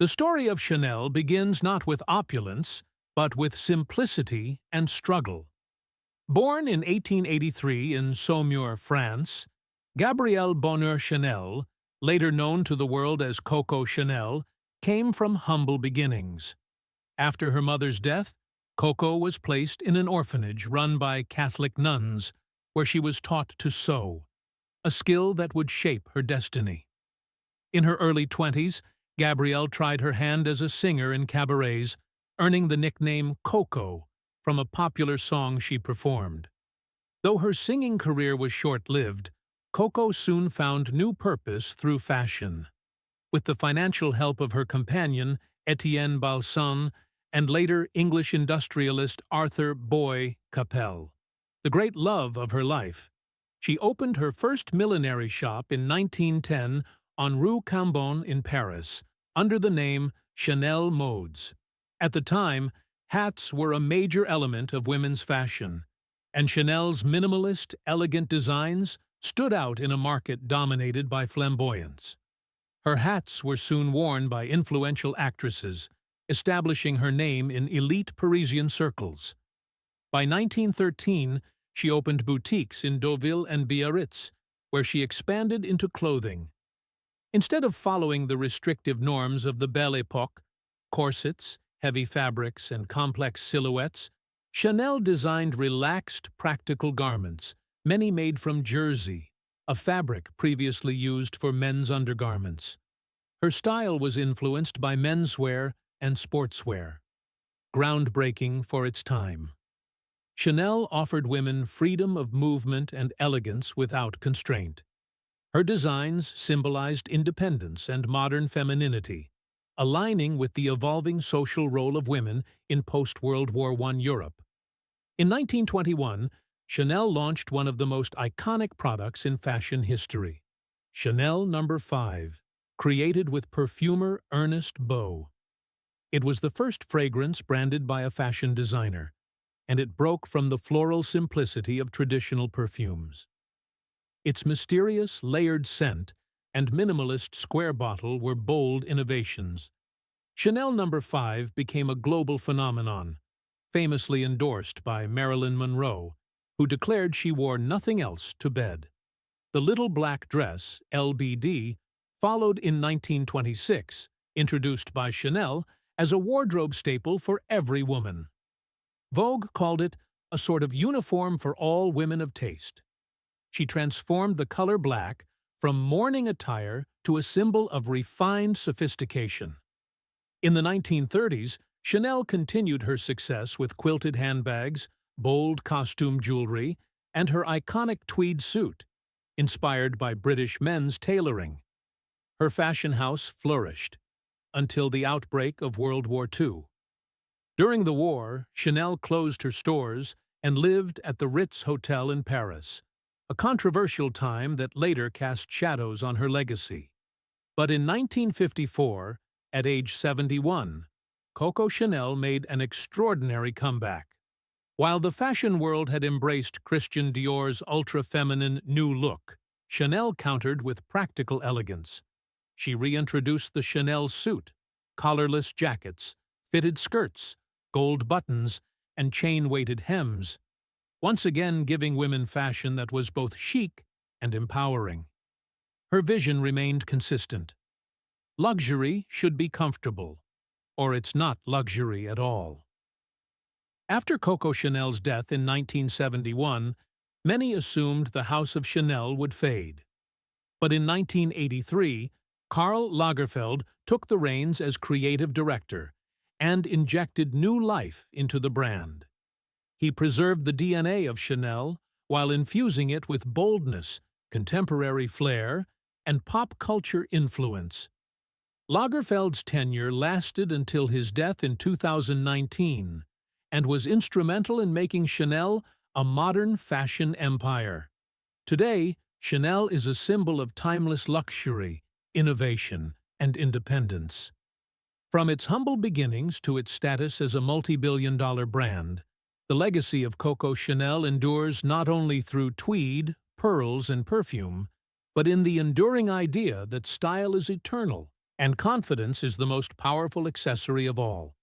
The story of Chanel begins not with opulence, but with simplicity and struggle. Born in 1883 in Saumur, France, Gabrielle Bonheur Chanel, later known to the world as Coco Chanel, came from humble beginnings. After her mother's death, Coco was placed in an orphanage run by Catholic nuns, where she was taught to sew, a skill that would shape her destiny. In her early 20s, Gabrielle tried her hand as a singer in cabarets, earning the nickname Coco from a popular song she performed. Though her singing career was short-lived, Coco soon found new purpose through fashion. With the financial help of her companion, Etienne Balsan, and later English industrialist Arthur Boy Capel, the great love of her life, she opened her first millinery shop in 1910 on Rue Cambon in Paris, under the name Chanel Modes. At the time, hats were a major element of women's fashion, and Chanel's minimalist, elegant designs stood out in a market dominated by flamboyance. Her hats were soon worn by influential actresses, establishing her name in elite Parisian circles. By 1913, she opened boutiques in Deauville and Biarritz, where she expanded into clothing. Instead of following the restrictive norms of the Belle Époque, corsets, heavy fabrics, and complex silhouettes, Chanel designed relaxed, practical garments, many made from jersey, a fabric previously used for men's undergarments. Her style was influenced by menswear and sportswear, groundbreaking for its time. Chanel offered women freedom of movement and elegance without constraint. Her designs symbolized independence and modern femininity, aligning with the evolving social role of women in post-World War I Europe. In 1921, Chanel launched one of the most iconic products in fashion history, Chanel No. 5, created with perfumer Ernest Beau. It was the first fragrance branded by a fashion designer, and it broke from the floral simplicity of traditional perfumes. Its mysterious, layered scent and minimalist square bottle were bold innovations. Chanel No. 5 became a global phenomenon, famously endorsed by Marilyn Monroe, who declared she wore nothing else to bed. The little black dress, LBD, followed in 1926, introduced by Chanel as a wardrobe staple for every woman. Vogue called it a sort of uniform for all women of taste. She transformed the color black from mourning attire to a symbol of refined sophistication. In the 1930s, Chanel continued her success with quilted handbags, bold costume jewelry, and her iconic tweed suit, inspired by British men's tailoring. Her fashion house flourished until the outbreak of World War II. During the war, Chanel closed her stores and lived at the Ritz Hotel in Paris, a controversial time that later cast shadows on her legacy. But in 1954, at age 71, Coco Chanel made an extraordinary comeback. While the fashion world had embraced Christian Dior's ultra-feminine new look, Chanel countered with practical elegance. She reintroduced the Chanel suit, collarless jackets, fitted skirts, gold buttons, and chain-weighted hems, once again giving women fashion that was both chic and empowering. Her vision remained consistent. Luxury should be comfortable, or it's not luxury at all. After Coco Chanel's death in 1971, many assumed the House of Chanel would fade. But in 1983, Karl Lagerfeld took the reins as creative director and injected new life into the brand. He preserved the DNA of Chanel while infusing it with boldness, contemporary flair, and pop culture influence. Lagerfeld's tenure lasted until his death in 2019 and was instrumental in making Chanel a modern fashion empire. Today, Chanel is a symbol of timeless luxury, innovation, and independence. From its humble beginnings to its status as a multi-billion-dollar brand, the legacy of Coco Chanel endures not only through tweed, pearls, and perfume, but in the enduring idea that style is eternal And confidence is the most powerful accessory of all.